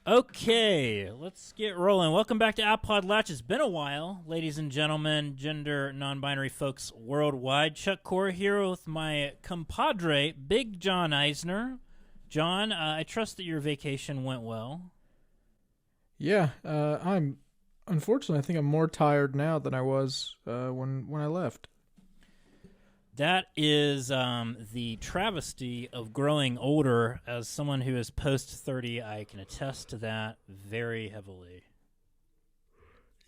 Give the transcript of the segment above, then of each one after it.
Okay, let's get rolling. Welcome back to Appod Latch. It's been a while, ladies and gentlemen, gender non-binary folks worldwide. Chuck Core here with my compadre, Big John Eisner. John, I trust that your vacation went well. Yeah, I'm unfortunately. I think I'm more tired now than I was when I left. That is the travesty of growing older. As someone who is post-30, I can attest to that very heavily.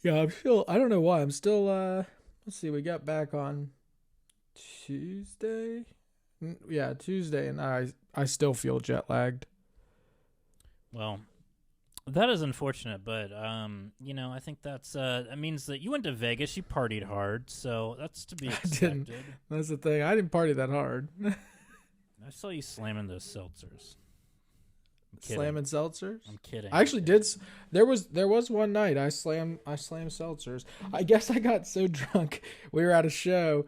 Yeah, I'm still. I don't know why. I'm still. Let's see. We got back on Tuesday. Yeah, Tuesday, and I still feel jet lagged. Well, that is unfortunate, but I think that means that you went to Vegas, you partied hard, so that's to be expected. That's the thing. I didn't party that hard. I saw you slamming those seltzers. Slamming seltzers? I'm kidding. I actually did. There was one night I slammed seltzers. I guess I got so drunk. We were at a show.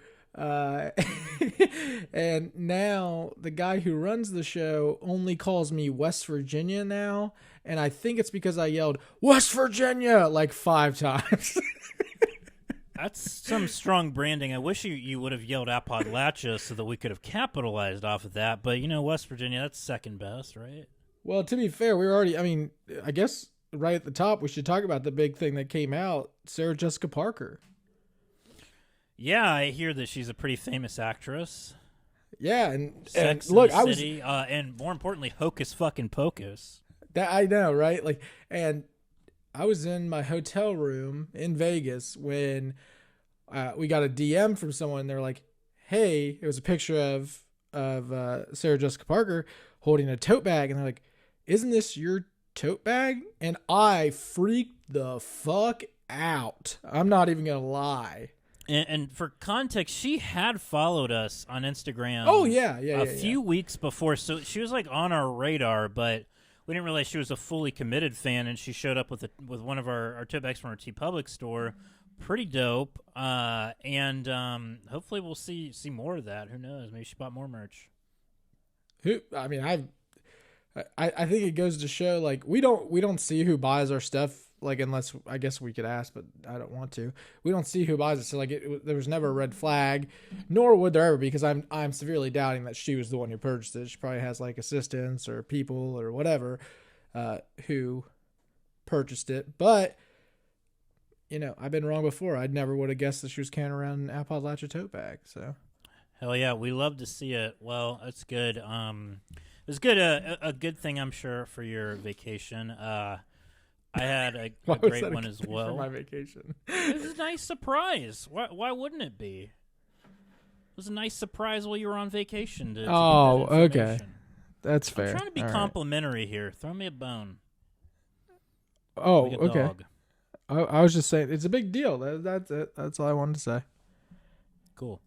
And now the guy who runs the show only calls me West Virginia now, and I think it's because I yelled West Virginia like 5 times. That's some strong branding. I wish you would have yelled Appalachia so that we could have capitalized off of that, but West Virginia, that's second best, right? Well, to be fair, I guess right at the top we should talk about the big thing that came out, Sarah Jessica Parker. Yeah, I hear that she's a pretty famous actress. Yeah, and look, I was, and more importantly, Hocus fucking Pocus. That I know, right? And I was in my hotel room in Vegas when we got a DM from someone. They're like, "Hey," it was a picture of Sarah Jessica Parker holding a tote bag, and they're like, "Isn't this your tote bag?" And I freaked the fuck out. I'm not even gonna lie. And for context, she had followed us on Instagram. Oh yeah, a few weeks before, so she was like on our radar, but we didn't realize she was a fully committed fan. And she showed up with one of our tote bags from our TeePublic store. Pretty dope. And hopefully we'll see more of that. Who knows? Maybe she bought more merch. I think it goes to show, like, we don't see who buys our stuff, like, unless I guess we could ask, but I don't want to. We don't see who buys it, so like there was never a red flag, nor would there ever be, because I'm severely doubting that she was the one who purchased it. She probably has like assistants or people or whatever who purchased it. But I've been wrong before. I never would have guessed that she was carrying around an Appalachia tote bag. So hell yeah, we love to see it. Well, that's good. It was good. A good thing, I'm sure, for your vacation. I had a great one as well. For my vacation, it was a nice surprise. Why wouldn't it be? It was a nice surprise while you were on vacation. Okay, that's fair. I'm trying to be complimentary here. Throw me a bone. Oh, like a okay. Dog. I was just saying it's a big deal. That's it. That's all I wanted to say. Cool.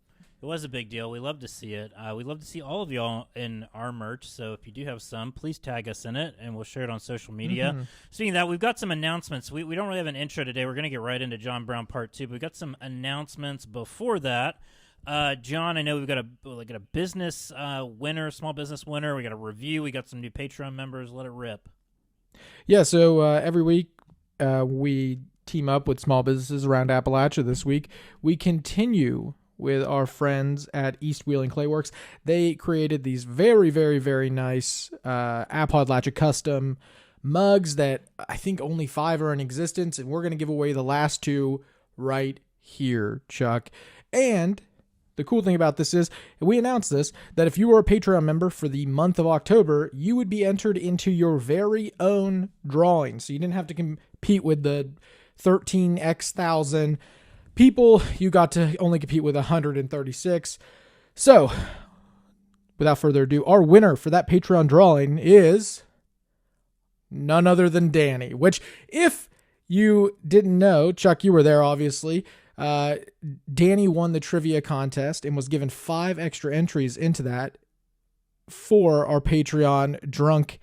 It was a big deal. We love to see it. We love to see all of y'all in our merch. So if you do have some, please tag us in it, and we'll share it on social media. Mm-hmm. Speaking of that, we've got some announcements. We don't really have an intro today. We're going to get right into John Brown Part 2, but we've got some announcements before that. John, I know we've got a business winner, small business winner. We got a review. We got some new Patreon members. Let it rip. Yeah, so every week we team up with small businesses around Appalachia. This week we continue with our friends at East Wheeling Clayworks. They created these very, very, very nice Appalachia custom mugs that I think only 5 are in existence, and we're going to give away the last 2 right here, Chuck. And the cool thing about this is, we announced this, that if you were a Patreon member for the month of October, you would be entered into your very own drawing. So you didn't have to compete with the 13x thousand people. You got to only compete with 136. So, without further ado, our winner for that Patreon drawing is none other than Danny, which, if you didn't know, Chuck, you were there, obviously. Danny won the trivia contest and was given 5 extra entries into that for our Patreon drunk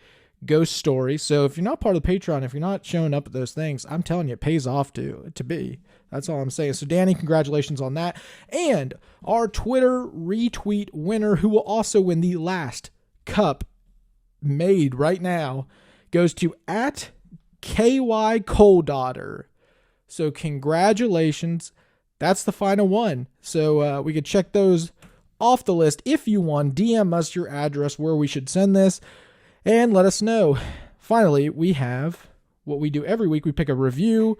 ghost story. So if you're not part of the Patreon, if you're not showing up at those things, I'm telling you, it pays off to be. That's all I'm saying. So Danny, congratulations on that. And our Twitter retweet winner, who will also win the last cup made right now, goes to KY Cole Daughter. So congratulations. That's the final one. So we could check those off the list. If you won, DM us your address where we should send this and let us know. Finally, we have what we do every week. We pick a review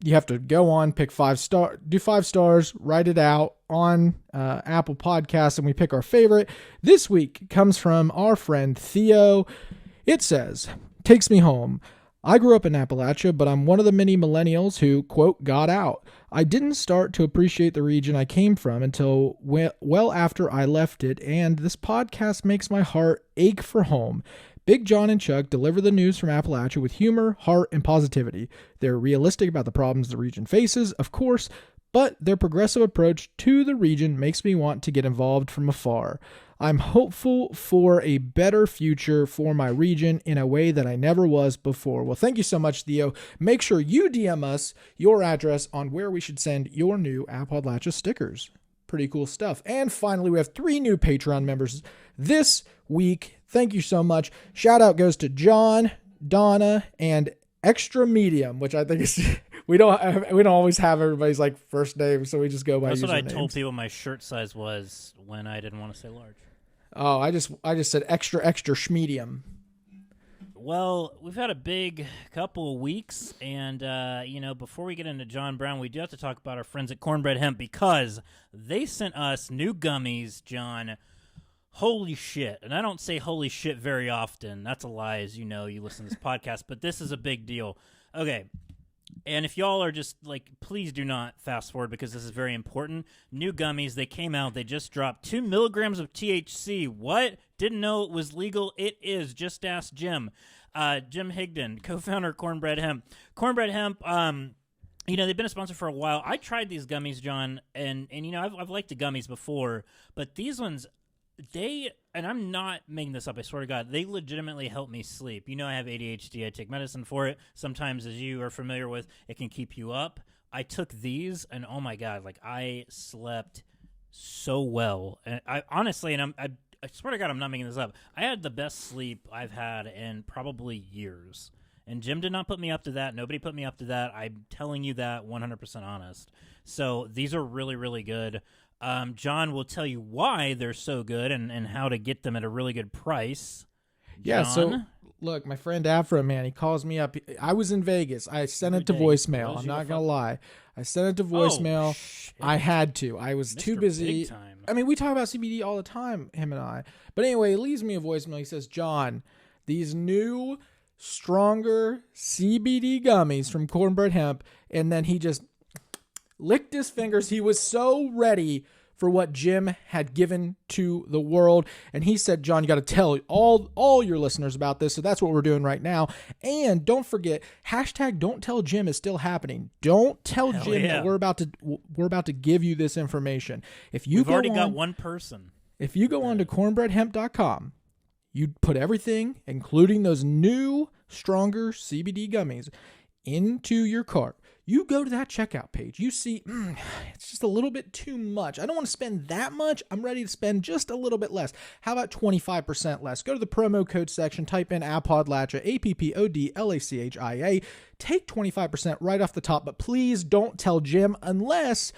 you have to go on, pick 5 star, do 5 stars, write it out on Apple Podcasts, and we pick our favorite. This week comes from our friend Theo. It says, "Takes me home. I grew up in Appalachia, but I'm one of the many millennials who, quote, got out. I didn't start to appreciate the region I came from until well after I left it, and this podcast makes my heart ache for home. Big John and Chuck deliver the news from Appalachia with humor, heart, and positivity. They're realistic about the problems the region faces, of course, but their progressive approach to the region makes me want to get involved from afar. I'm hopeful for a better future for my region in a way that I never was before." Well, thank you so much, Theo. Make sure you DM us your address on where we should send your new Appalachia stickers. Pretty cool stuff. And finally, we have 3 new Patreon members this week. Thank you so much. Shout out goes to John, Donna, and Extra Medium, which I think is we don't always have everybody's like first name, so we just go by That's usernames. what I told people my shirt size was when I didn't want to say large. Oh, I just said extra schmedium. Well, we've had a big couple of weeks, and, before we get into John Brown, we do have to talk about our friends at Cornbread Hemp because they sent us new gummies, John. Holy shit. And I don't say holy shit very often. That's a lie, as you know. You listen to this podcast, but this is a big deal. Okay. And if y'all are just like, please do not fast forward because this is very important. New gummies, they came out. They just dropped 2 milligrams of THC. What? Didn't know it was legal. It is. Just ask Jim. Jim Higdon, co-founder of Cornbread Hemp. Cornbread Hemp, they've been a sponsor for a while. I tried these gummies, John, and I've liked the gummies before, but these ones, and I'm not making this up, I swear to God, they legitimately help me sleep. I have ADHD. I take medicine for it. Sometimes, as you are familiar with, it can keep you up. I took these, and oh my God, I slept so well. And I honestly, and I swear to God, I'm not making this up, I had the best sleep I've had in probably years. And Jim did not put me up to that. Nobody put me up to that. I'm telling you that 100% honest. So these are really, really good. John will tell you why they're so good and how to get them at a really good price. Yeah, John? so look, my friend Afro, man, he calls me up. I was in Vegas. I sent it to voicemail. I'm not going to lie. I sent it to voicemail. I had to. I was too busy. I mean, we talk about CBD all the time, him and I. But anyway, he leaves me a voicemail. He says, "John, these new, stronger CBD gummies from Cornbread Hemp," and then he just licked his fingers. He was so ready for what Jim had given to the world. And he said, "John, you got to tell all your listeners about this." So that's what we're doing right now. And don't forget, hashtag Don't Tell Jim is still happening. Don't tell Jim that we're about to give you this information. We've already got one person. If you go on to cornbreadhemp.com, you put everything, including those new, stronger CBD gummies, into your cart. You go to that checkout page. You see, it's just a little bit too much. I don't want to spend that much. I'm ready to spend just a little bit less. How about 25% less? Go to the promo code section. Type in APPODLACHIA, APPODLACHIA. Take 25% right off the top. But please don't tell Jim unless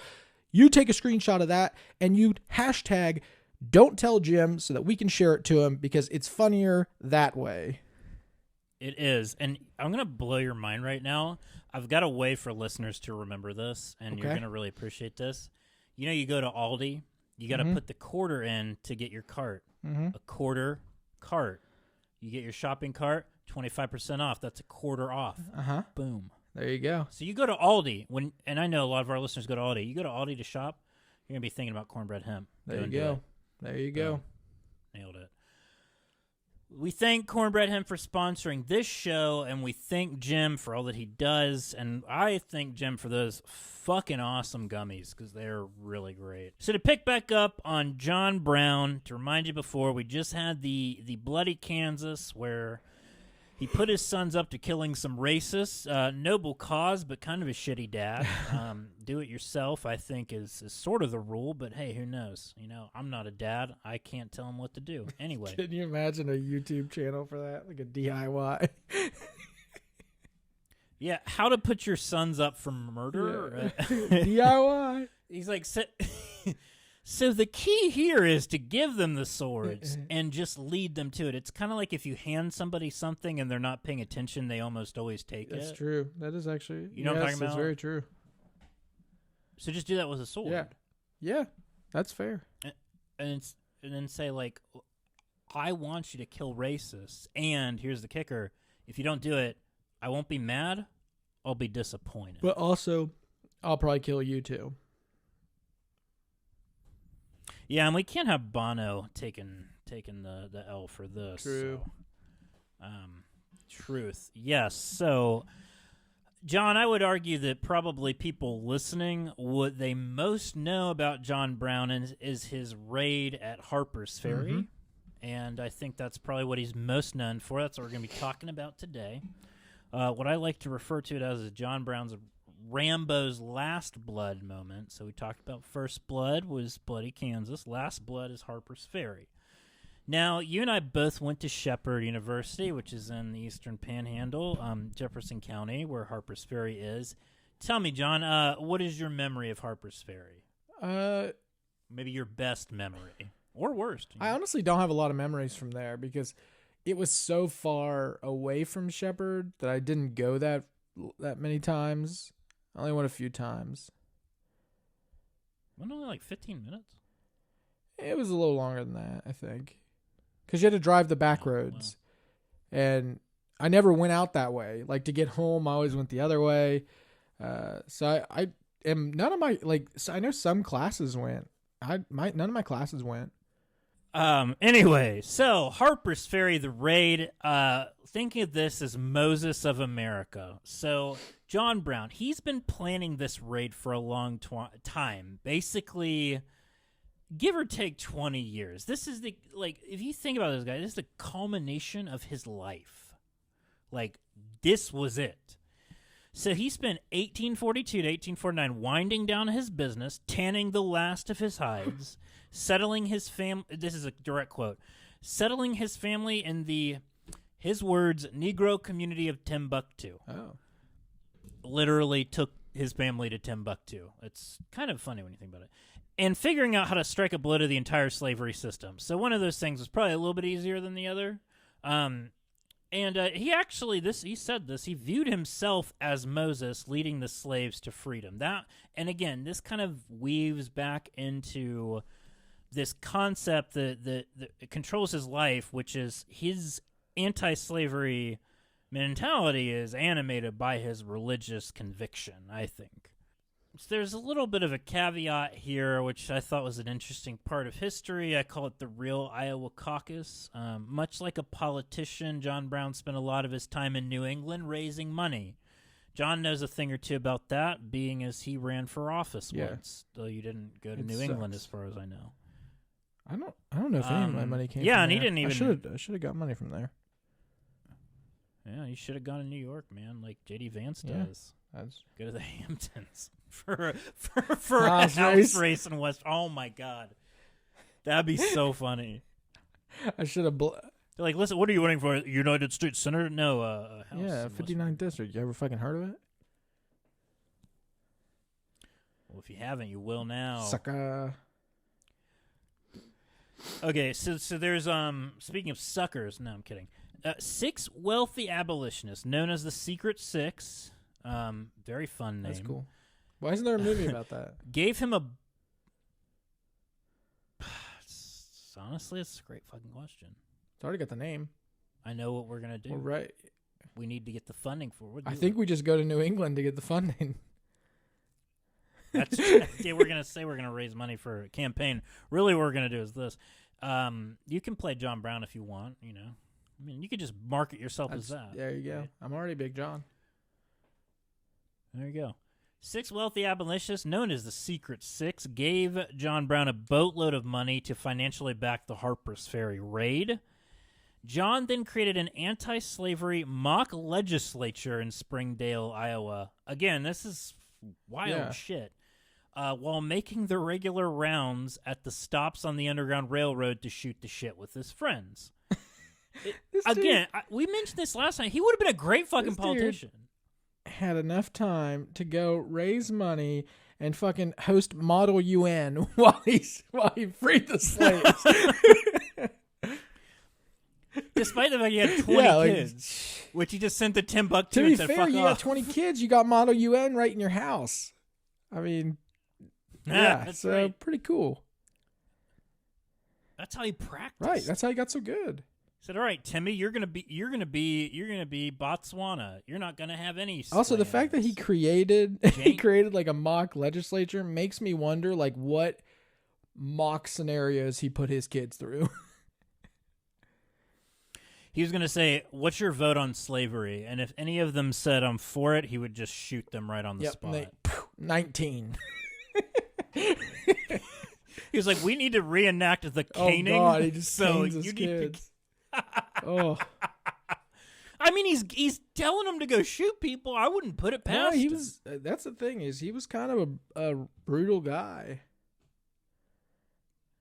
you take a screenshot of that and you hashtag Don't Tell Jim so that we can share it to him because it's funnier that way. It is. And I'm going to blow your mind right now. I've got a way for listeners to remember this, and you're going to really appreciate this. You go to Aldi, you got to put the quarter in to get your cart. A quarter cart. You get your shopping cart, 25% off. That's a quarter off. Boom. There you go. So you go to Aldi, and I know a lot of our listeners go to Aldi. You go to Aldi to shop, you're going to be thinking about Cornbread Hemp. There you go. There you go. Nailed it. We thank Cornbread Hemp for sponsoring this show, and we thank Jim for all that he does, and I thank Jim for those fucking awesome gummies, because they're really great. So to pick back up on John Brown, to remind you before, we just had the Bloody Kansas, where he put his sons up to killing some racists. Noble cause, but kind of a shitty dad. Do it yourself, I think, is sort of the rule, but hey, who knows? I'm not a dad. I can't tell him what to do. Anyway. Can you imagine a YouTube channel for that? Like a DIY? Yeah, how to put your sons up for murder. Yeah. DIY. He's like, so the key here is to give them the swords and just lead them to it. It's kind of like if you hand somebody something and they're not paying attention, they almost always take it. That's true. That is actually, you know what I'm talking about? That's very true. So just do that with a sword. Yeah, that's fair. And then say, like, I want you to kill racists, and here's the kicker: if you don't do it, I won't be mad. I'll be disappointed. But also, I'll probably kill you too. Yeah, and we can't have Bono taking the L for this. True. So, truth. Yes. So, John, I would argue that probably people listening, what they most know about John Brown is his raid at Harper's Ferry. Mm-hmm. And I think that's probably what he's most known for. That's what we're going to be talking about today. What I like to refer to it as is John Brown's Rambo's last blood moment. So we talked about first blood was Bloody Kansas. Last blood is Harper's Ferry. Now, you and I both went to Shepherd University, which is in the Eastern Panhandle, Jefferson County, where Harper's Ferry is. Tell me, John, what is your memory of Harper's Ferry? Maybe your best memory. Or worst. I honestly don't have a lot of memories from there because it was so far away from Shepherd that I didn't go that many times. I only went a few times. Wasn't it only like 15 minutes? It was a little longer than that, I think. Because you had to drive the back roads. Wow. And I never went out that way. Like, to get home, I always went the other way. So I am none of my, like, so I know some classes went. None of my classes went. Anyway, so Harper's Ferry, the raid, think of this as Moses of America. So John Brown, he's been planning this raid for a long time. Basically, give or take 20 years. This is if you think about this guy, this is the culmination of his life. Like, this was it. So he spent 1842 to 1849 winding down his business, tanning the last of his hides, settling his family. This is a direct quote. Settling his family in his words, Negro community of Timbuktu. Oh. Literally took his family to Timbuktu. It's kind of funny when you think about it. And figuring out how to strike a blow to the entire slavery system. So one of those things was probably a little bit easier than the other. And he said this, he viewed himself as Moses leading the slaves to freedom. And again, this kind of weaves back into this concept that controls his life, which is his anti-slavery mentality is animated by his religious conviction, I think. So there's a little bit of a caveat here, which I thought was an interesting part of history. I call it the real Iowa caucus. Much like a politician, John Brown spent a lot of his time in New England raising money. John knows a thing or two about that, being as he ran for office once, though you didn't go to New England as far as I know. I don't know if any of my money came from and there. He didn't even... I should have got money from there. Yeah, you should have gone to New York, man, like J.D. Vance does. Go to the Hamptons for a house race in West. Oh my God, that'd be so funny. I should have. They're like, listen, what are you running for? United States Senator? No, a house. Yeah, 59th district. You ever fucking heard of it? Well, if you haven't, you will now. Sucker. Okay, so there's speaking of suckers. No, I'm kidding. 6 wealthy abolitionists known as the Secret Six. Very fun name. That's cool. Why isn't there a movie about that? Gave him honestly, it's a great fucking question. It's already got the name. I know what we're gonna do. Well, right. We need to get the funding for it. I think we just go to New England to get the funding. That's yeah. We're gonna raise money for a campaign. Really, what we're gonna do is this. You can play John Brown if you want. You know, I mean, you could just market yourself as that. There you go. Right? I'm already Big John. There you go. 6 wealthy abolitionists, known as the Secret Six, gave John Brown a boatload of money to financially back the Harper's Ferry raid. John then created an anti-slavery mock legislature in Springdale, Iowa. Again, this is wild shit. While making the regular rounds at the stops on the Underground Railroad to shoot the shit with his friends. We mentioned this last time. He would have been a great fucking politician. had enough time to go raise money and fucking host Model UN while he freed the slaves. Despite the fact he had 20 kids, which he just sent to Timbuktu and said, fair, fuck you off. got 20 kids, you got Model UN right in your house. I mean, that's so right. pretty cool. That's how he practiced. Right, that's how he got so good. He said, "All right, Timmy, you're gonna be Botswana. You're not gonna have any." Also, the fact that he created like a mock legislature makes me wonder like what mock scenarios he put his kids through. He was gonna say, "What's your vote on slavery?" And if any of them said, "I'm for it," he would just shoot them right on the spot. 19. He was like, "We need to reenact the caning." Oh God, he just so canes his you kids. Oh. I mean, he's telling them to go shoot people. I wouldn't put it past him. Was. That's the thing is, he was kind of a brutal guy.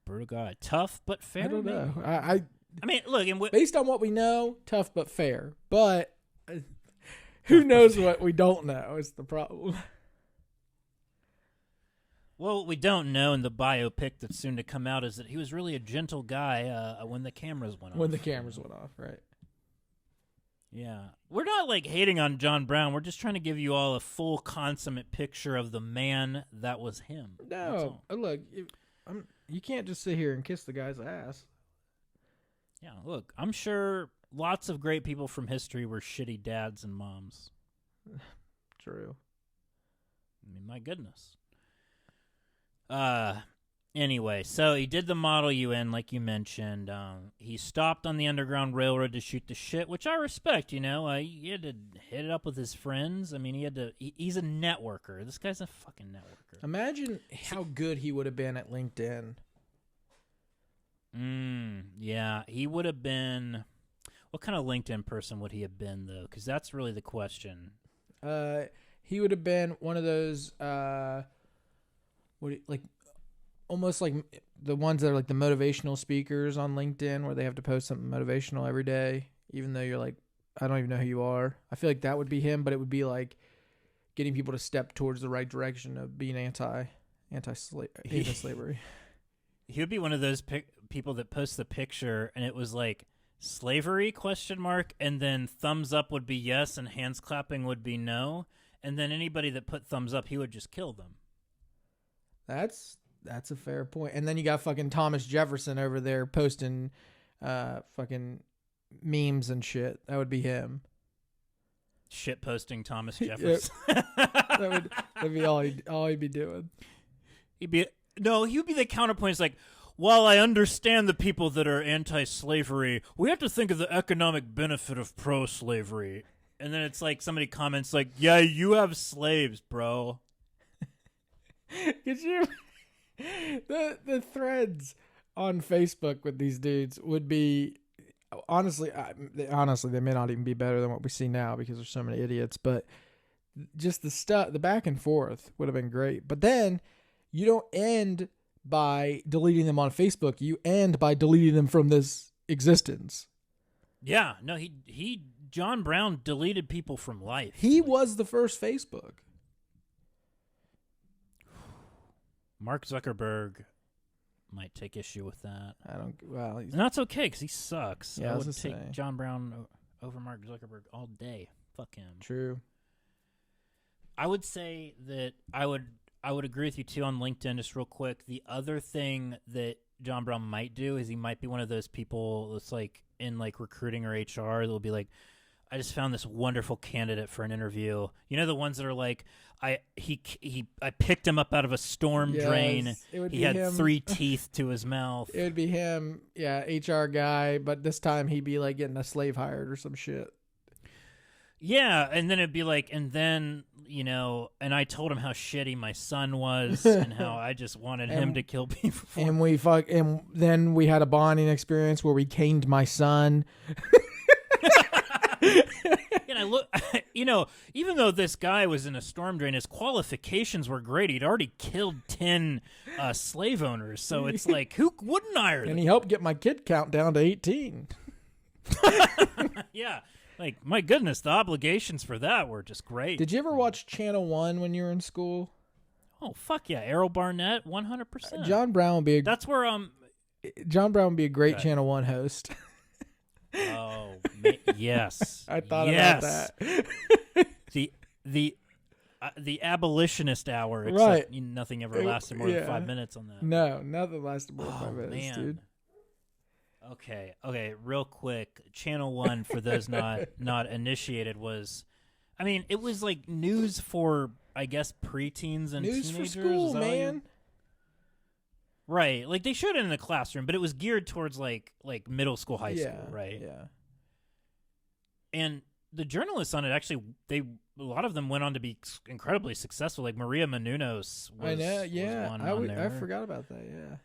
Brutal guy, tough but fair. I don't know. I mean, look, based on what we know, tough but fair. But who knows what we don't know is the problem. Well, what we don't know in the biopic that's soon to come out is that he was really a gentle guy when the cameras went off. When the cameras went off, right. Yeah. We're not, like, hating on John Brown. We're just trying to give you all a full, consummate picture of the man that was him. No. Look, you can't just sit here and kiss the guy's ass. Yeah, look, I'm sure lots of great people from history were shitty dads and moms. True. I mean, my goodness. Anyway, so he did the Model UN, like you mentioned. He stopped on the Underground Railroad to shoot the shit, which I respect, you know. He had to hit it up with his friends. I mean, he's a networker. This guy's a fucking networker. Imagine how good he would have been at LinkedIn. Yeah, he would have been... What kind of LinkedIn person would he have been, though? Because that's really the question. He would have been one of those... almost like the ones that are like the motivational speakers on LinkedIn where they have to post something motivational every day, even though you're like, I don't even know who you are. I feel like that would be him, but it would be like getting people to step towards the right direction of being anti-slavery. He would be one of those people that post the picture and it was like slavery ? And then thumbs up would be yes and hands clapping would be no. And then anybody that put thumbs up, he would just kill them. That's a fair point. And then you got fucking Thomas Jefferson over there posting fucking memes and shit. That would be him. Shit posting Thomas Jefferson. That'd be all he'd be doing. He would be the counterpoint. It's like, while I understand the people that are anti-slavery, we have to think of the economic benefit of pro-slavery. And then it's like somebody comments like, yeah, you have slaves, bro. Could you... The threads on Facebook with these dudes would be honestly they may not even be better than what we see now because there's so many idiots, but just the back and forth would have been great. But then you don't end by deleting them on Facebook, you end by deleting them from this existence. Yeah, no, John Brown deleted people from life. He was the first Facebook. Mark Zuckerberg might take issue with that. And that's okay because he sucks. Yeah, I would take John Brown over Mark Zuckerberg all day. Fuck him. True. I would say that I would agree with you too on LinkedIn. Just real quick, the other thing that John Brown might do is he might be one of those people that's like in like recruiting or HR that'll be like, I just found this wonderful candidate for an interview. You know, the ones that are like, I picked him up out of a storm drain. He had him. 3 teeth to his mouth. It would be him, yeah, HR guy, but this time he'd be like getting a slave hired or some shit. Yeah, and then it'd be like, and then, you know, and I told him how shitty my son was and how I just wanted him to kill people. And then we had a bonding experience where we caned my son. And I look, you know, even though this guy was in a storm drain, his qualifications were great. He'd already killed 10 slave owners, so it's like, who wouldn't hire them? And he helped get my kid count down to 18. Yeah, Like, my goodness, the obligations for that were just great. Did you ever watch Channel 1 when you were in school? Oh, fuck yeah. Errol Barnett, 100%. John Brown would be a great Channel 1 host. Oh, yes. I thought about that. The abolitionist hour, right? Nothing ever lasted more than 5 minutes on that. No, nothing lasted more than 5 minutes, man. dude. Okay, real quick. Channel 1, for those not initiated, was, I mean, it was like news for, I guess, preteens and news teenagers. For school, man. Right, like they showed it in the classroom, but it was geared towards like middle school, high school, right? Yeah. And the journalists on it actually, a lot of them went on to be incredibly successful. Like Maria Menounos was, I know, yeah. was one on there. I forgot about that, yeah.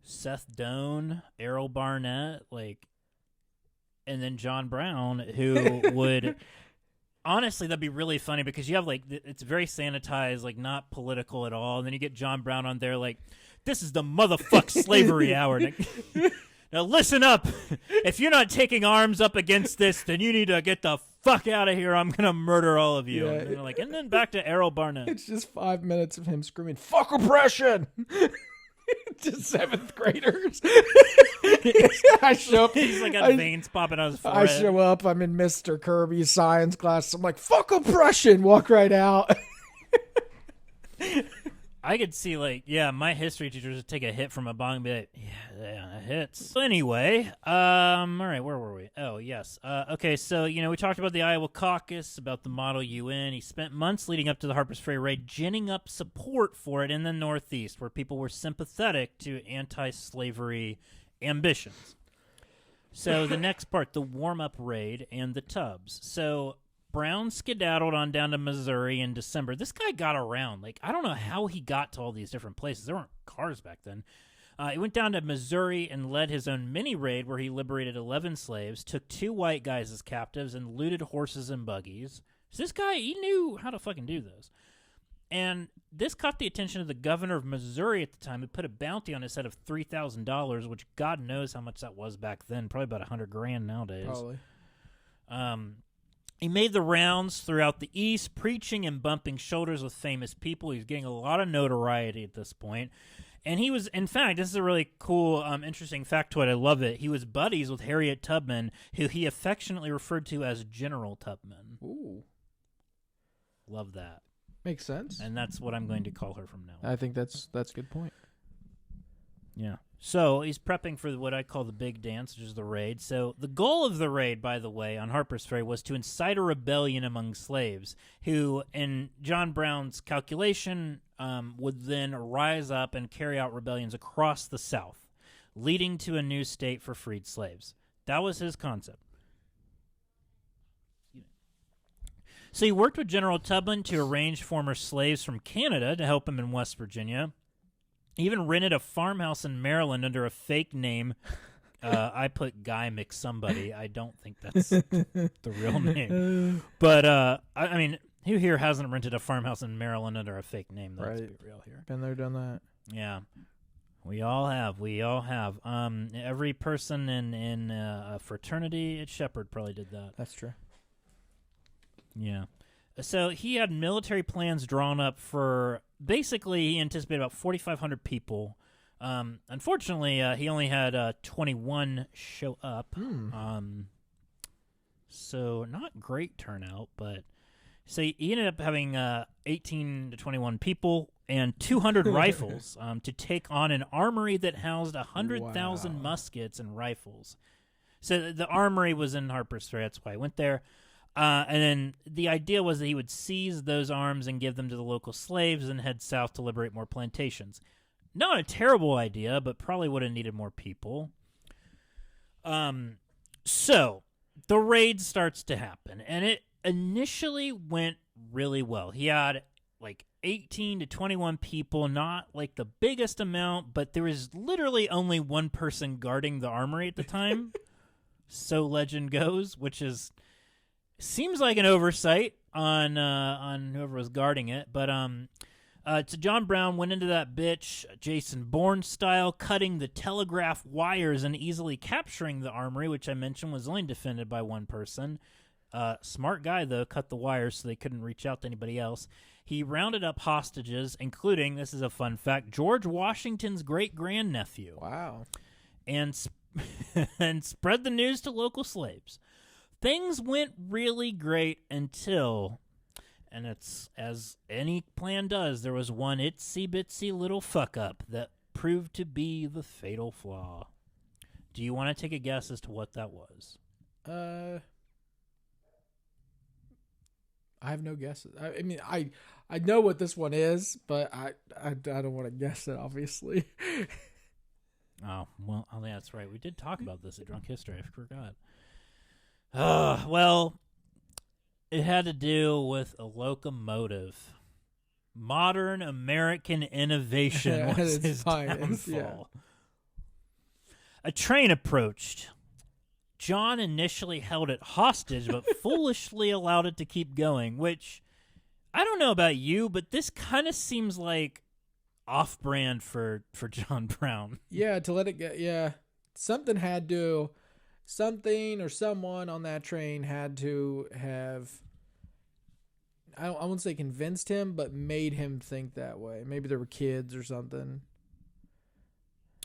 Seth Doane, Errol Barnett, and then John Brown, who would honestly, that'd be really funny because you have it's very sanitized, like not political at all, and then you get John Brown on there like, this is the motherfuck slavery hour. Now listen up. If you're not taking arms up against this, then you need to get the fuck out of here. I'm gonna murder all of you. Yeah, and then back to Errol Barnett. It's just 5 minutes of him screaming, "Fuck oppression!" to 7th graders. I show up. He's got veins popping out his forehead. I show up. I'm in Mr. Kirby's science class. I'm like, "Fuck oppression!" Walk right out. I could see, my history teachers would take a hit from a bong and be like, yeah, it hits. So anyway, all right, where were we? Oh, yes. Okay, so, we talked about the Iowa caucus, about the Model UN. He spent months leading up to the Harpers Ferry raid ginning up support for it in the Northeast, where people were sympathetic to anti-slavery ambitions. So the next part, the warm-up raid and the tubs. So Brown skedaddled on down to Missouri in December. This guy got around. I don't know how he got to all these different places. There weren't cars back then. He went down to Missouri and led his own mini-raid where he liberated 11 slaves, took 2 white guys as captives, and looted horses and buggies. So this guy, he knew how to fucking do this. And this caught the attention of the governor of Missouri at the time, who put a bounty on his head of $3,000, which God knows how much that was back then. Probably about $100,000 nowadays. Probably. He made the rounds throughout the East, preaching and bumping shoulders with famous people. He was getting a lot of notoriety at this point. And he was, in fact, this is a really cool, interesting factoid. I love it. He was buddies with Harriet Tubman, who he affectionately referred to as General Tubman. Ooh. Love that. Makes sense. And that's what I'm going to call her from now on. I think that's a good point. Yeah. So he's prepping for what I call the big dance, which is the raid. So the goal of the raid, by the way, on Harper's Ferry was to incite a rebellion among slaves who, in John Brown's calculation, would then rise up and carry out rebellions across the South, leading to a new state for freed slaves. That was his concept. So he worked with General Tubman to arrange former slaves from Canada to help him in West Virginia. He even rented a farmhouse in Maryland under a fake name. I put Guy McSomebody. I don't think that's the real name. But, I mean, who here hasn't rented a farmhouse in Maryland under a fake name? Let's be real here. Been there, done that. Yeah. We all have. Every person in a fraternity at Shepherd probably did that. That's true. Yeah. So he had military plans drawn up for, basically, he anticipated about 4,500 people. Unfortunately, he only had 21 show up. So not great turnout, but so he ended up having 18 to 21 people and 200 rifles to take on an armory that housed 100,000 muskets and rifles. So the armory was in Harper's Ferry. That's why I went there. And then the idea was that he would seize those arms and give them to the local slaves and head south to liberate more plantations. Not a terrible idea, but probably would have needed more people. So the raid starts to happen, and it initially went really well. He had 18 to 21 people, not the biggest amount, but there was literally only one person guarding the armory at the time. So legend goes, which seems like an oversight on whoever was guarding it, but so John Brown went into that bitch Jason Bourne style, cutting the telegraph wires and easily capturing the armory, which I mentioned was only defended by one person. Smart guy, though, cut the wires so they couldn't reach out to anybody else. He rounded up hostages, including, this is a fun fact, George Washington's great-grandnephew. Wow. And and spread the news to local slaves. Things went really great until, and it's as any plan does, there was one itsy-bitsy little fuck-up that proved to be the fatal flaw. Do you want to take a guess as to what that was? I have no guesses. I mean, I know what this one is, but I don't want to guess it, obviously. Oh, well, yeah, that's right. We did talk about this at Drunk History. I forgot. Well, it had to do with a locomotive. Modern American innovation was his downfall. Yeah. A train approached. John initially held it hostage, but foolishly allowed it to keep going, which, I don't know about you, but this kind of seems like off-brand for John Brown. Yeah, to let it get, yeah. Something or someone on that train had to have, I wouldn't say convinced him, but made him think that way. Maybe there were kids or something.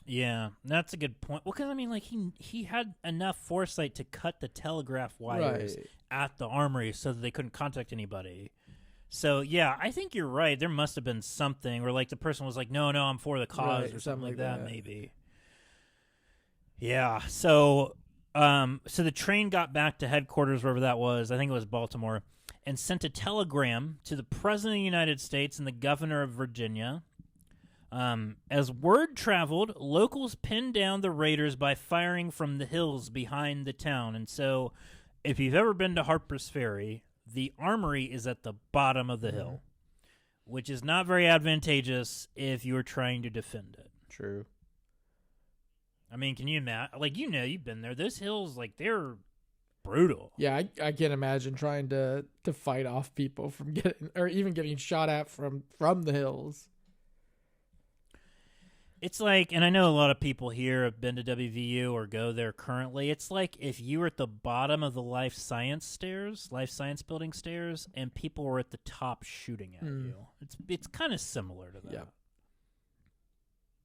Yeah, that's a good point. Well, because, I mean, like, he had enough foresight to cut the telegraph wires at the armory so that they couldn't contact anybody. So, yeah, I think you're right. There must have been something where, like, the person was like, no, I'm for the cause or something like that, maybe. Yeah, so the train got back to headquarters, wherever that was. I think it was Baltimore, and sent a telegram to the President of the United States and the Governor of Virginia. As word traveled, locals pinned down the raiders by firing from the hills behind the town. And so, if you've ever been to Harper's Ferry, the armory is at the bottom of the hill, which is not very advantageous if you are trying to defend it. True. I mean, can you imagine? Like, you've been there. Those hills, like, they're brutal. Yeah, I can't imagine trying to fight off people from getting shot at from the hills. It's like, and I know a lot of people here have been to WVU or go there currently. It's like if you were at the bottom of the life science building stairs, and people were at the top shooting at you. It's kind of similar to that. Yeah.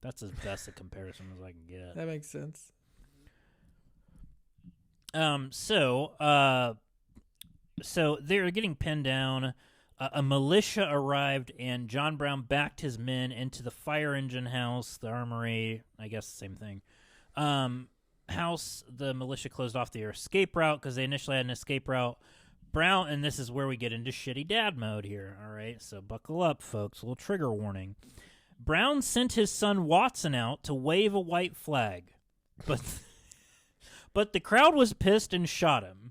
That's as best a comparison as I can get. That makes sense. So they're getting pinned down. A militia arrived, and John Brown backed his men into the fire engine house, the armory, I guess the same thing. House, the militia closed off their escape route because they initially had an escape route. Brown, and this is where we get into shitty dad mode here, all right? So buckle up, folks. A little trigger warning. Brown sent his son Watson out to wave a white flag, but the crowd was pissed and shot him.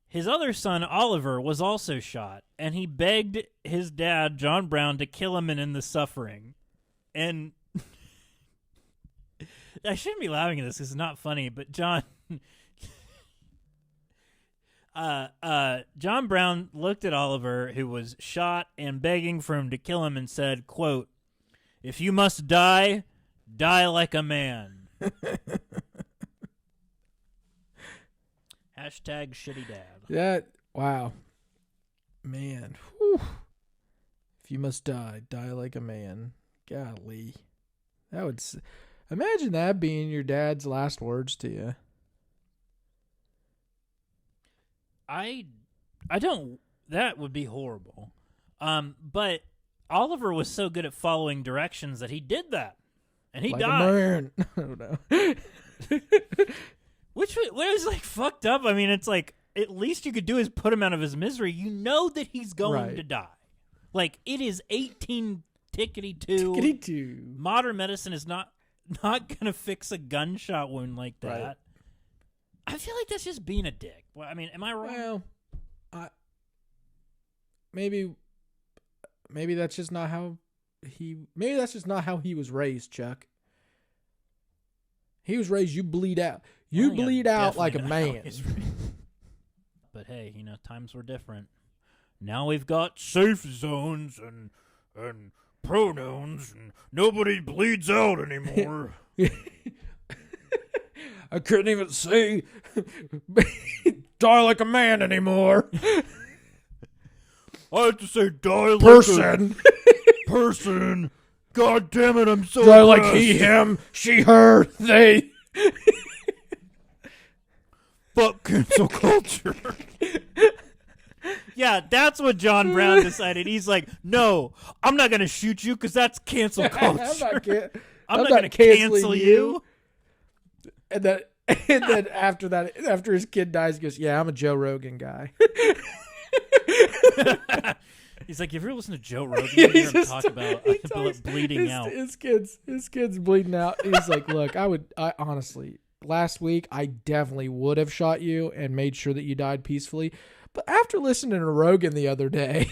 His other son, Oliver, was also shot, and he begged his dad, John Brown, to kill him and end the suffering. And I shouldn't be laughing at this. It's not funny, but John Brown looked at Oliver, who was shot and begging for him to kill him, and said, quote, "If you must die, die like a man." Hashtag shitty dad. Wow. Man. Whew. If you must die, die like a man. Golly. Imagine that being your dad's last words to you. That would be horrible. But Oliver was so good at following directions that he did that. And he died. A man. I don't know. Which was like fucked up. I mean, it's like, at least you could do is put him out of his misery. You know that he's going to die. Like, it is 18 tickety-2. Modern medicine is not going to fix a gunshot wound like that. Right. I feel like that's just being a dick. Well, I mean, am I wrong? Well, maybe that's just not how he was raised, Chuck. He was raised, you bleed out. You bleed out like a man. But hey, times were different. Now we've got safe zones and pronouns, and nobody bleeds out anymore. I couldn't even say die like a man anymore. I have to say die like Person. a person. God damn it, I'm so Die like he, him, she, her, they. Fuck cancel culture. Yeah, that's what John Brown decided. He's like, no, I'm not going to shoot you because that's cancel culture. I'm not going to cancel you. And then after that, after his kid dies, he goes, yeah, I'm a Joe Rogan guy. He's like, if you're listening to Joe Rogan, you hear him talk about bleeding out. His kid's bleeding out. He's like, look, I honestly, last week, I definitely would have shot you and made sure that you died peacefully. But after listening to Rogan the other day.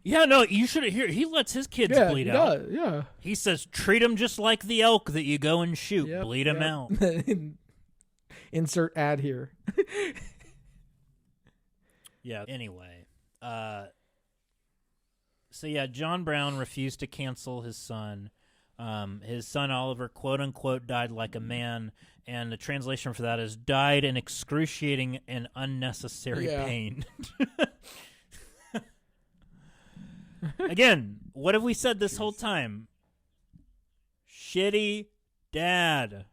Yeah, no, you should hear. He lets his kids bleed out. Yeah. He says, treat them just like the elk that you go and shoot. Bleed them out. Insert ad here. Yeah, anyway. So, yeah, John Brown refused to cancel his son. His son Oliver, quote-unquote, died like a man, and the translation for that is died in excruciating and unnecessary pain. Again, what have we said this whole time? Shitty dad.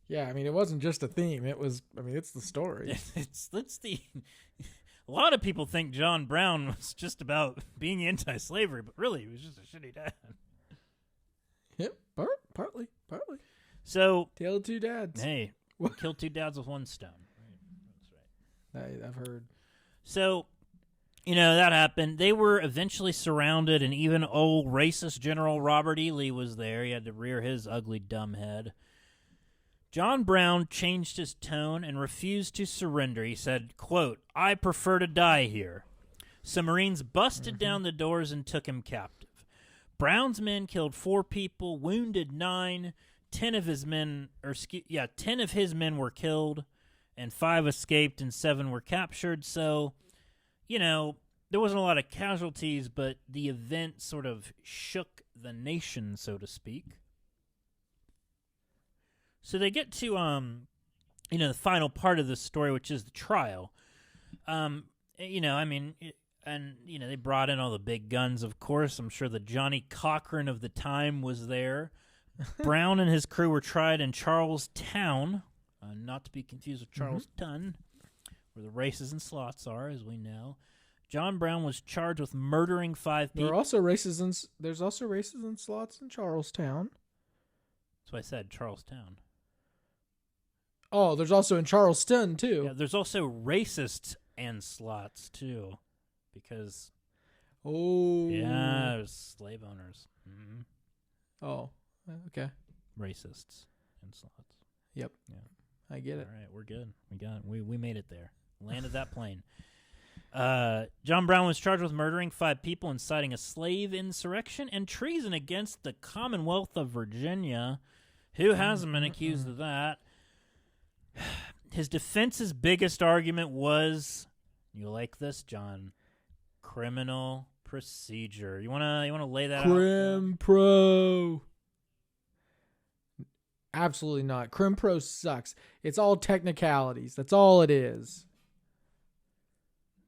Yeah, I mean, it wasn't just a theme. It was, I mean, it's the story. It's the... A lot of people think John Brown was just about being anti-slavery, but really, he was just a shitty dad. Yep, partly. So, Tale of two dads. Hey, kill two dads with one stone. That's right. I've heard. So, that happened. They were eventually surrounded, and even old racist General Robert E. Lee was there. He had to rear his ugly, dumb head. John Brown changed his tone and refused to surrender. He said, quote, I prefer to die here. So Marines busted down the doors and took him captive. Brown's men killed 4 people, wounded 9. 10 of his men were killed, and 5 escaped and 7 were captured. So, there wasn't a lot of casualties, but the event sort of shook the nation, so to speak. So they get to, the final part of this story, which is the trial. They brought in all the big guns, of course. I'm sure the Johnny Cochran of the time was there. Brown and his crew were tried in Charlestown, not to be confused with Charleston, where the races and slots are, as we know. John Brown was charged with murdering 5 people. There's also races and slots in Charlestown. That's why I said Charlestown. Oh, there's also in Charleston, too. Yeah, there's also racists and slots, too. Because... Oh. Yeah, there's slave owners. Mm-hmm. Oh, okay. Racists and slots. Yep. Yeah. I get it. All right, we're good. We got it. We made it there. Landed that plane. John Brown was charged with murdering 5 people, inciting a slave insurrection, and treason against the Commonwealth of Virginia. Who hasn't been accused of that? His defense's biggest argument was, you like this, John? Criminal procedure. You wanna lay that out? Crim Pro. Absolutely not. Crim Pro sucks. It's all technicalities. That's all it is.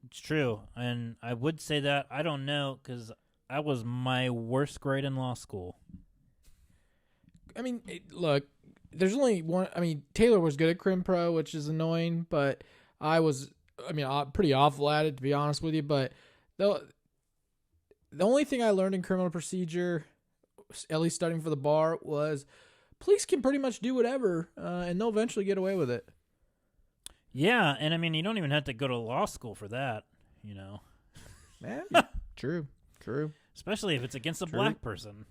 It's true, and I would say that. I don't know, because that was my worst grade in law school. I mean, look, there's only one. I mean, Taylor was good at Crim Pro, which is annoying, but I was, pretty awful at it, to be honest with you. But the only thing I learned in criminal procedure, at least studying for the bar, was police can pretty much do whatever, and they'll eventually get away with it. Yeah, and you don't even have to go to law school for that, Yeah, true. Especially if it's against a black person.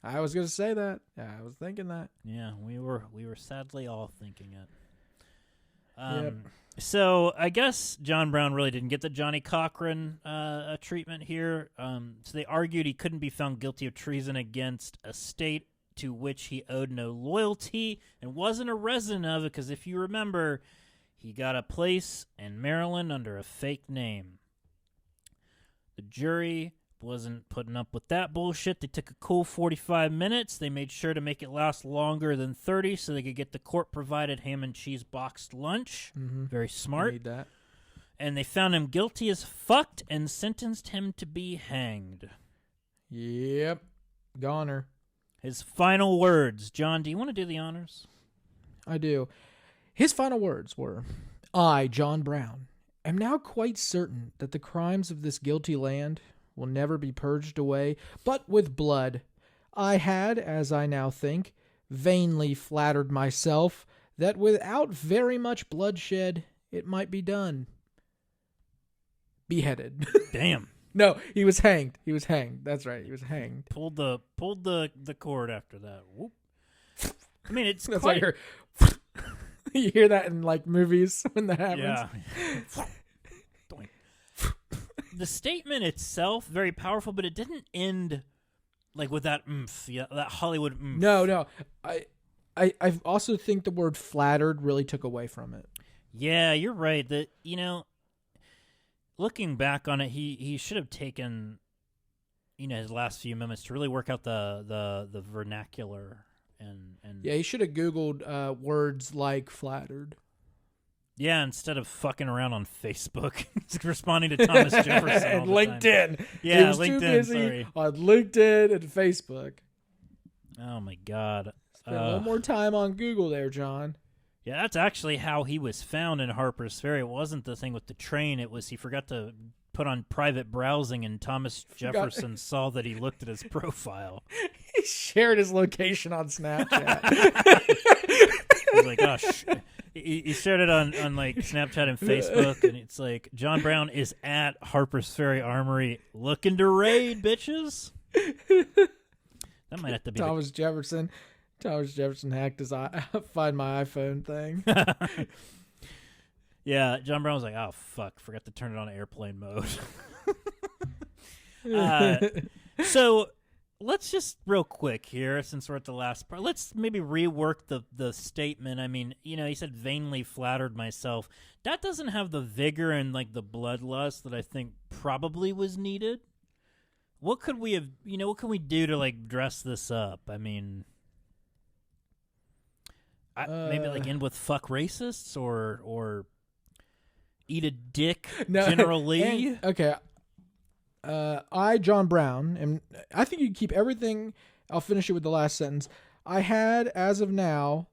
I was going to say that. Yeah, I was thinking that. Yeah, we were sadly all thinking it. Yep. So I guess John Brown really didn't get the Johnny Cochran treatment here. So they argued he couldn't be found guilty of treason against a state to which he owed no loyalty and wasn't a resident of it, because if you remember, he got a place in Maryland under a fake name. The jury wasn't putting up with that bullshit. They took a cool 45 minutes. They made sure to make it last longer than 30 so they could get the court-provided ham and cheese boxed lunch. Very smart. Need that. And they found him guilty as fucked and sentenced him to be hanged. Yep. Goner. His final words. John, do you want to do the honors? I do. His final words were, I, John Brown, am now quite certain that the crimes of this guilty land will never be purged away, but with blood. I had, as I now think, vainly flattered myself that without very much bloodshed it might be done. Beheaded. Damn. No, he was hanged. He was hanged. That's right. He was hanged. Pulled the cord after that. Whoop. I mean, it's That's quite... like you hear that in like movies when that happens. Yeah. The statement itself, very powerful, but it didn't end like with that oomph, that Hollywood oomph. No. I also think the word flattered really took away from it. Yeah, you're right. That, looking back on it, he should have taken, his last few moments to really work out the vernacular and yeah, he should have Googled words like flattered. Yeah, instead of fucking around on Facebook, responding to Thomas Jefferson all the LinkedIn. time. Yeah, he was LinkedIn. Too busy Sorry. On LinkedIn and Facebook. Oh my God. Spend a little more time on Google there, John. Yeah, that's actually how he was found in Harper's Ferry. It wasn't the thing with the train. It was he forgot to put on private browsing, and Thomas Jefferson saw that he looked at his profile. He shared his location on Snapchat. He's like, oh, he shared it on like Snapchat and Facebook, and it's like, John Brown is at Harper's Ferry Armory looking to raid, bitches. That might have to be Thomas Jefferson hacked his Find My iPhone thing. Yeah, John Brown was like, oh, fuck, forgot to turn it on airplane mode. So let's just real quick here, since we're at the last part, let's maybe rework the statement. I mean, he said vainly flattered myself. That doesn't have the vigor and like the bloodlust that I think probably was needed. What could we have, what can we do to like dress this up? I mean, maybe like end with fuck racists or eat a dick, General Lee. Okay. I, John Brown, and I think you keep everything. I'll finish it with the last sentence. I had, as of now,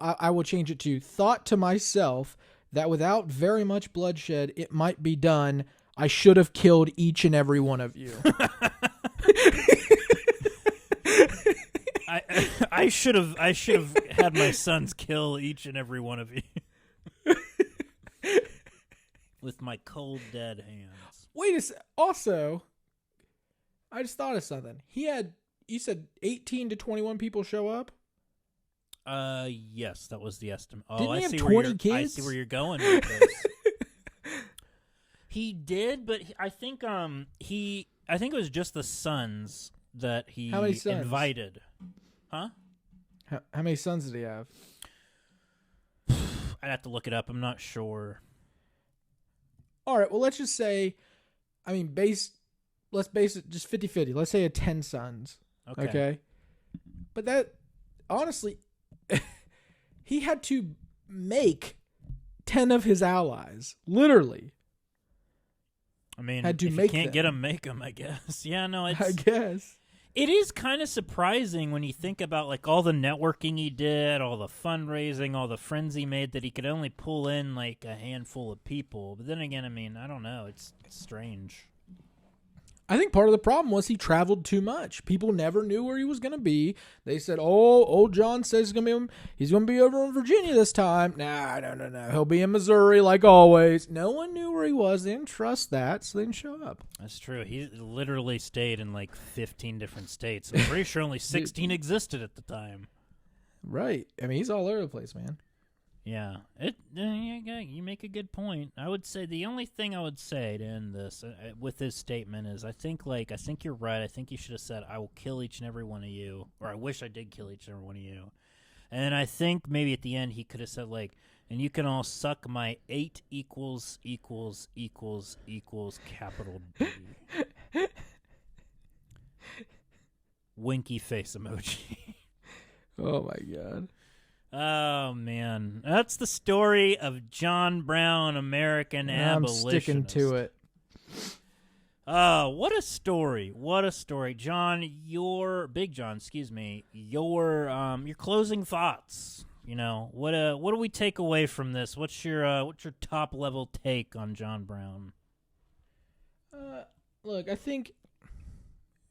I will change it to thought to myself that without very much bloodshed, it might be done. I should have killed each and every one of you. I should have had my sons kill each and every one of you with my cold dead hands. Wait a second. Also, I just thought of something. You said 18 to 21 people show up? Yes, that was the estimate. Oh, Didn't I he have see 20 kids? I see where you're going with this. He did, but I think it was just the sons that he How many sons? invited. Huh? How many sons did he have? I'd have to look it up. I'm not sure. All right, well, let's just say, let's base it just 50-50. Let's say 10 sons. Okay? But that, honestly, he had to make 10 of his allies. Literally. I mean, had to if make you can't them. get them, make them, I guess. Yeah, no, it's... I guess. It is kind of surprising when you think about like all the networking he did, all the fundraising, all the friends he made, that he could only pull in like a handful of people. But then again, I mean, I don't know. It's strange. I think part of the problem was he traveled too much. People never knew where he was going to be. They said, "Oh, old John says he's going to be over in Virginia this time." Nah, no. He'll be in Missouri like always. No one knew where he was. They didn't trust that, so they didn't show up. That's true. He literally stayed in like 15 different states. I'm pretty sure only 16 existed at the time. Right. I mean, he's all over the place, man. Yeah, you make a good point. I would say the only thing I would say to end this with this statement is I think you're right. I think you should have said, "I will kill each and every one of you," or "I wish I did kill each and every one of you." And I think maybe at the end he could have said like, "And you can all suck my 8 = capital D." winky face emoji. Oh my God. Oh man, that's the story of John Brown, American Abolitionist. I'm sticking to it. Oh, what a story! What a story, John. Big John, excuse me. Your closing thoughts. You know, what do we take away from this? What's your top level take on John Brown? Look, I think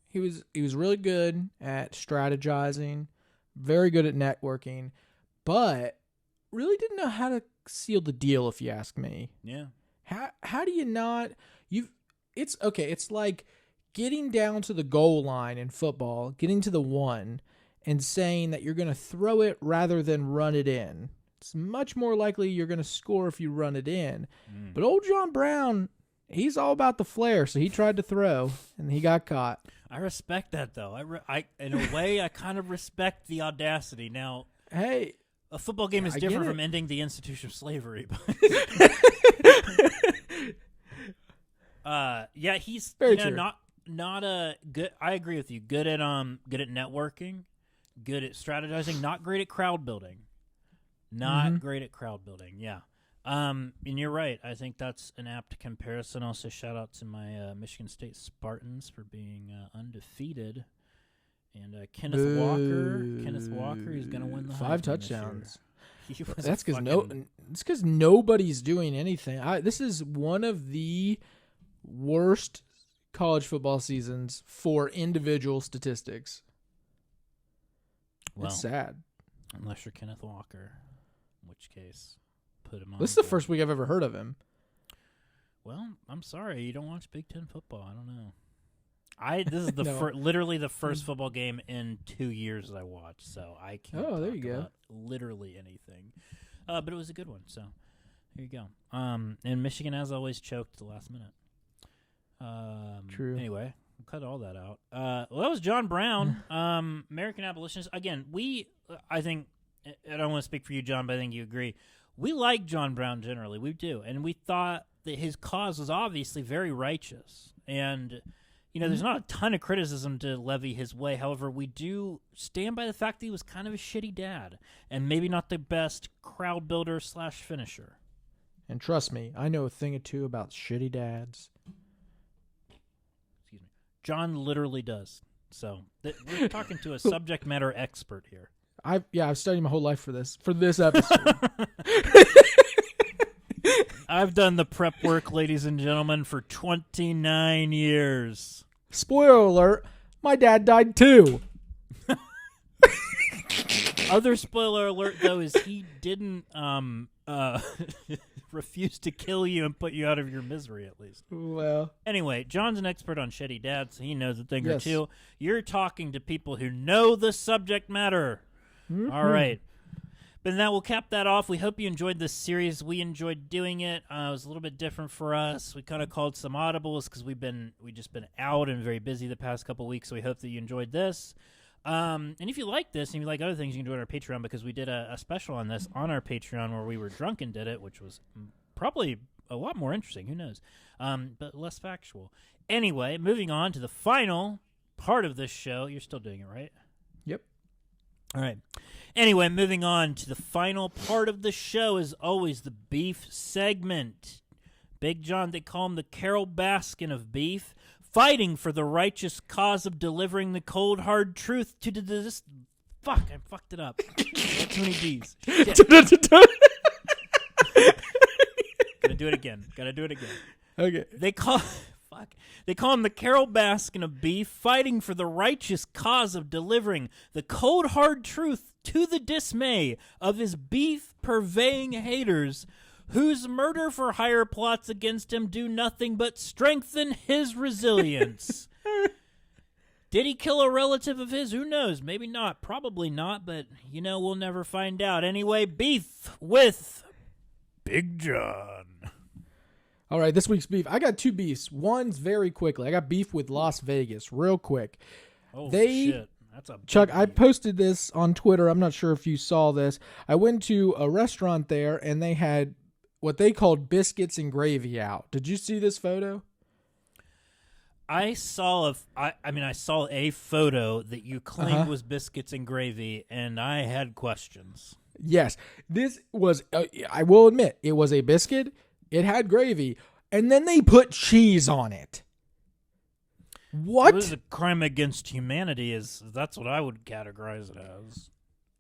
he was really good at strategizing, very good at networking, but really didn't know how to seal the deal, if you ask me. Yeah. How do you not it's okay, it's like getting down to the goal line in football, getting to the 1 and saying that you're going to throw it rather than run it in. It's much more likely you're going to score if you run it in. But old John Brown, he's all about the flair, so he tried to throw, and he got caught. I respect that, though. I in a way, I kind of respect the audacity. Now, hey, a football game is different from ending the institution of slavery. Yeah, he's very true. Not a good. I agree with you. Good at networking, good at strategizing. Not great at crowd building. Not great at crowd building. Yeah. And you're right. I think that's an apt comparison. Also, shout out to my Michigan State Spartans for being undefeated. And Kenneth Walker, he's going to win the 5 touchdowns. That's because nobody's doing anything. This is one of the worst college football seasons for individual statistics. Well, it's sad. Unless you're Kenneth Walker, in which case, put him on. This is the first week I've ever heard of him. Well, I'm sorry. You don't watch Big Ten football. I don't know. This is the literally the first football game in 2 years that I watched, so I can't there you go. About literally anything. But it was a good one, so here you go. And Michigan, as always, choked at the last minute. True. Anyway, we'll cut all that out. Well, that was John Brown, American Abolitionist. Again, I think, I don't want to speak for you, John, but I think you agree. We like John Brown generally. We do. And we thought that his cause was obviously very righteous. And there's not a ton of criticism to levy his way. However, we do stand by the fact that he was kind of a shitty dad and maybe not the best crowd builder / finisher. And trust me, I know a thing or two about shitty dads. Excuse me. John literally does. So we're talking to a subject matter expert here. I've studied my whole life for this episode. I've done the prep work, ladies and gentlemen, for 29 years. Spoiler alert, my dad died too. Other spoiler alert, though, is he didn't refuse to kill you and put you out of your misery, at least. Well. Anyway, John's an expert on shitty dads. He knows a thing or two. You're talking to people who know the subject matter. Mm-hmm. All right. But that will cap that off. We hope you enjoyed this series. We enjoyed doing it. It was a little bit different for us. We kind of called some audibles because we just been out and very busy the past couple weeks. So we hope that you enjoyed this. And if you like this and you like other things, you can join our Patreon because we did a special on this on our Patreon where we were drunk and did it, which was probably a lot more interesting. Who knows? But less factual. Anyway, moving on to the final part of this show. You're still doing it, right? Yep. All right. Anyway, moving on to the final part of the show is always the beef segment. Big John, they call him the Carol Baskin of beef, fighting for the righteous cause of delivering the cold, hard truth to this. Fuck, I fucked it up. Too many D's. Gotta do it again. Okay. They call him the Carol Baskin of beef, fighting for the righteous cause of delivering the cold, hard truth to the dismay of his beef-purveying haters, whose murder for hire plots against him do nothing but strengthen his resilience. Did he kill a relative of his? Who knows? Maybe not. Probably not, but, we'll never find out. Anyway, beef with Big John. All right, this week's beef. I got 2 beefs. One's very quickly. I got beef with Las Vegas, real quick. Oh, shit. That's a Chuck, beef. I posted this on Twitter. I'm not sure if you saw this. I went to a restaurant there, and they had what they called biscuits and gravy out. Did you see this photo? I saw I saw a photo that you claimed was biscuits and gravy, and I had questions. Yes, this was. I will admit, it was a biscuit. It had gravy, and then they put cheese on it. What? It was a crime against humanity. That's what I would categorize it as.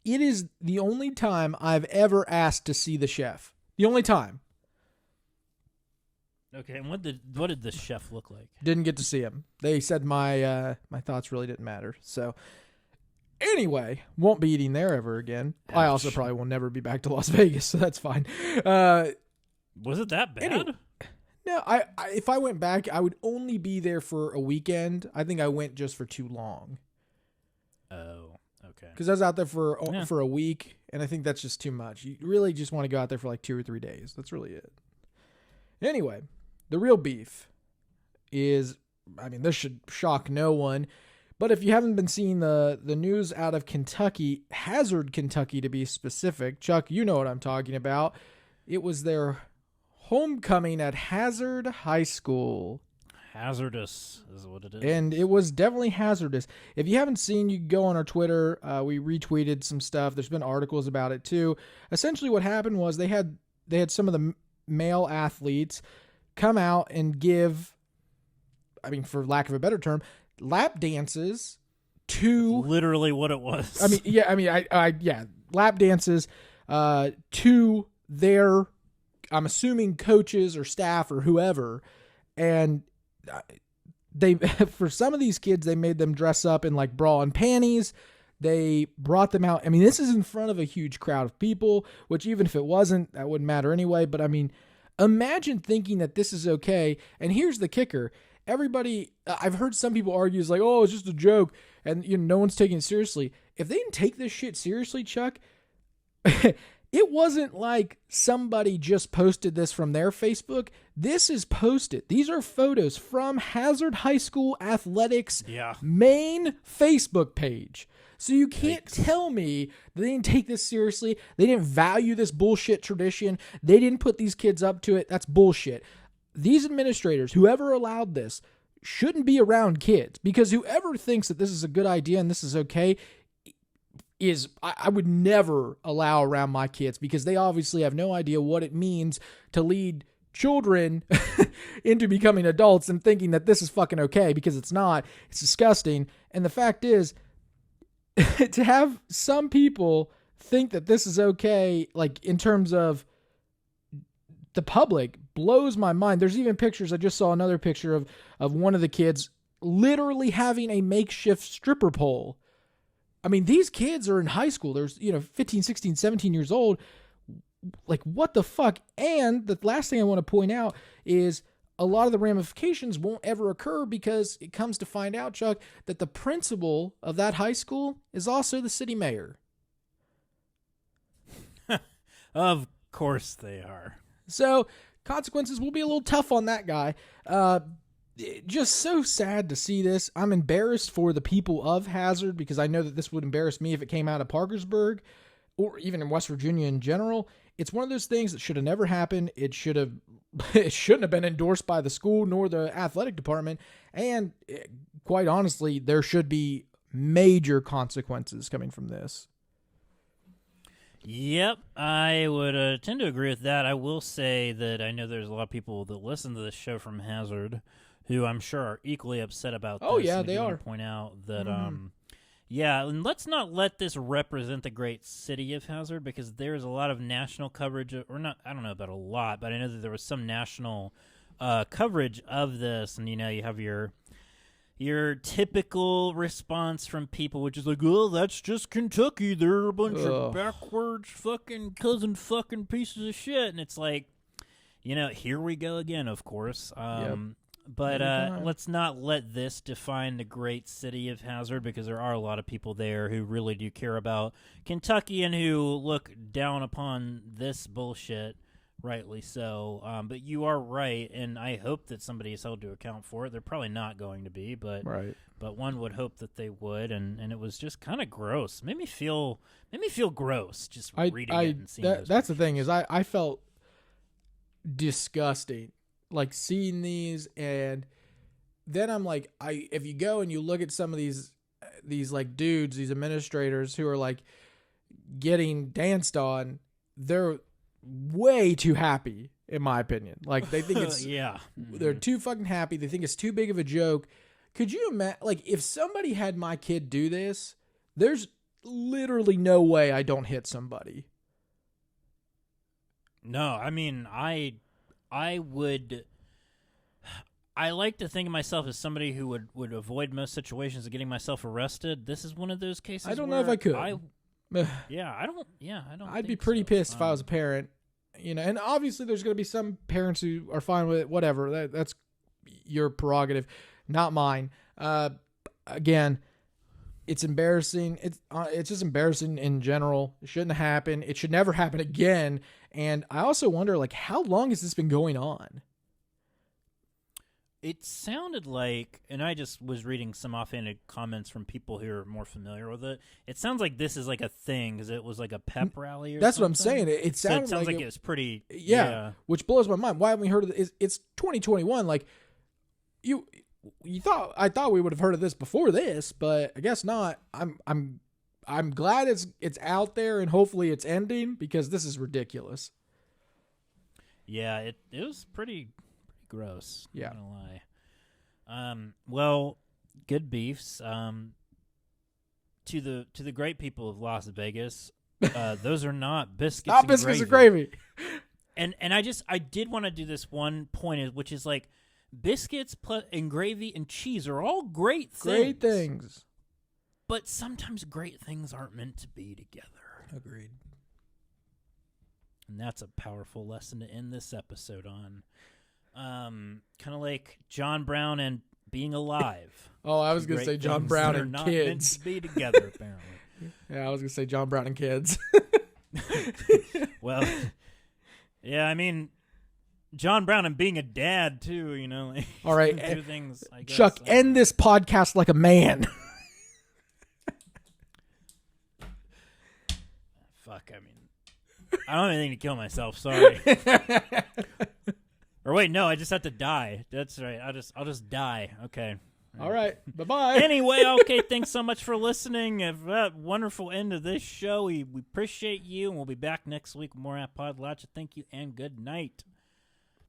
It is the only time I've ever asked to see the chef. The only time. Okay, and what did the chef look like? Didn't get to see him. They said my thoughts really didn't matter. So anyway, won't be eating there ever again. Ouch. I also probably will never be back to Las Vegas, so that's fine. Was it that bad? Anyway, no, I if I went back, I would only be there for a weekend. I think I went just for too long. Oh, okay. Because I was out there for a week, and I think that's just too much. You really just want to go out there for like 2 or 3 days. That's really it. Anyway, the real beef is, I mean, this should shock no one, but if you haven't been seeing the news out of Kentucky, Hazard, Kentucky to be specific, Chuck, you know what I'm talking about. It was their homecoming at Hazard High School. Hazardous is what it is. And it was definitely hazardous. If you haven't seen, you can go on our Twitter. We retweeted some stuff. There's been articles about it too. Essentially what happened was they had some of the male athletes come out and give, I mean, for lack of a better term, lap dances to... Literally what it was. Lap dances to their, I'm assuming, coaches or staff or whoever. And they, for some of these kids, they made them dress up in like bra and panties. They brought them out. I mean, this is in front of a huge crowd of people, which even if it wasn't, that wouldn't matter anyway. But I mean, imagine thinking that this is okay. And here's the kicker. Everybody, I've heard some people argue, it's like, oh, it's just a joke. And no one's taking it seriously. If they didn't take this shit seriously, Chuck, it wasn't like somebody just posted this from their Facebook. This is posted. These are photos from Hazard High School Athletics' main Facebook page. So you can't tell me they didn't take this seriously. They didn't value this bullshit tradition. They didn't put these kids up to it. That's bullshit. These administrators, whoever allowed this, shouldn't be around kids, because whoever thinks that this is a good idea and this is okay I would never allow around my kids, because they obviously have no idea what it means to lead children into becoming adults and thinking that this is fucking okay, because it's not. It's disgusting. And the fact is, to have some people think that this is okay, like in terms of the public, blows my mind. There's even pictures. I just saw another picture of one of the kids literally having a makeshift stripper pole. I mean, these kids are in high school. There's, 15, 16, 17 years old. Like, what the fuck? And the last thing I want to point out is a lot of the ramifications won't ever occur, because it comes to find out, Chuck, that the principal of that high school is also the city mayor. Of course they are. So consequences will be a little tough on that guy. Just so sad to see this. I'm embarrassed for the people of Hazard, because I know that this would embarrass me if it came out of Parkersburg or even in West Virginia in general. It's one of those things that should have never happened. It shouldn't have been endorsed by the school nor the athletic department. And quite honestly, there should be major consequences coming from this. Yep, I would tend to agree with that. I will say that I know there's a lot of people that listen to this show from Hazard who I'm sure are equally upset about this. Oh, yeah, and they are. Point out that, and let's not let this represent the great city of Hazard, because there's a lot of national coverage, or not, I don't know about a lot, but I know that there was some national coverage of this, and, you have your typical response from people, which is like, oh, that's just Kentucky. They're a bunch of backwards fucking cousin fucking pieces of shit. And it's like, here we go again, of course. But let's not let this define the great city of Hazard, because there are a lot of people there who really do care about Kentucky and who look down upon this bullshit, rightly so. But you are right, and I hope that somebody is held to account for it. They're probably not going to be, but one would hope that they would. And it was just kind of gross. Made me feel gross just reading it and seeing those that's the thing, is I felt disgusting. Like, seeing these, and then I'm like, if you go and you look at some of these like dudes, these administrators who are like getting danced on, they're way too happy, in my opinion. Like they think it's they're too fucking happy. They think it's too big of a joke. Could you imagine, like, if somebody had my kid do this, there's literally no way I don't hit somebody. No, I mean, I would. I like to think of myself as somebody who would avoid most situations of getting myself arrested. This is one of those cases. I don't know if I could. I don't. I'd be pretty pissed if I was a parent, And obviously, there's going to be some parents who are fine with it. Whatever, that's your prerogative, not mine. Again, it's embarrassing. It's just embarrassing in general. It shouldn't happen. It should never happen again. And I also wonder, like, how long has this been going on? It sounded like, and I just was reading some offhanded comments from people who are more familiar with it. It sounds like this is like a thing because it was like a pep rally or That's something. what I'm saying. It sounds like it was pretty. Yeah, which blows my mind. Why haven't we heard of it? It's 2021. Like, I thought we would have heard of this before this, but I guess not. I'm glad it's out there and hopefully it's ending because this is ridiculous. Yeah, it was pretty gross. Yeah. Not gonna lie. Well, good beefs. To the great people of Las Vegas, those are not biscuits. Not biscuits and gravy. And I did want to do this one point, which is like biscuits and gravy and cheese are all great things. Great things. But sometimes great things aren't meant to be together. Agreed. And that's a powerful lesson to end this episode on. Kind of like John Brown and being alive. Oh, I was going to say John Brown and not kids. Meant to be together, apparently. Yeah, I was going to say John Brown and kids. Well, yeah, I mean, John Brown and being a dad too. Like, all right, two things. I guess, Chuck, end this podcast like a man. Fuck, I mean, I don't have anything to kill myself. Sorry. Or wait, no, I just have to die. That's right. I'll just die. Okay. All right. Bye-bye. Anyway, okay, thanks so much for listening. Have a wonderful end of this show. We appreciate you, and we'll be back next week with more Appalachian. Thank you, and good night.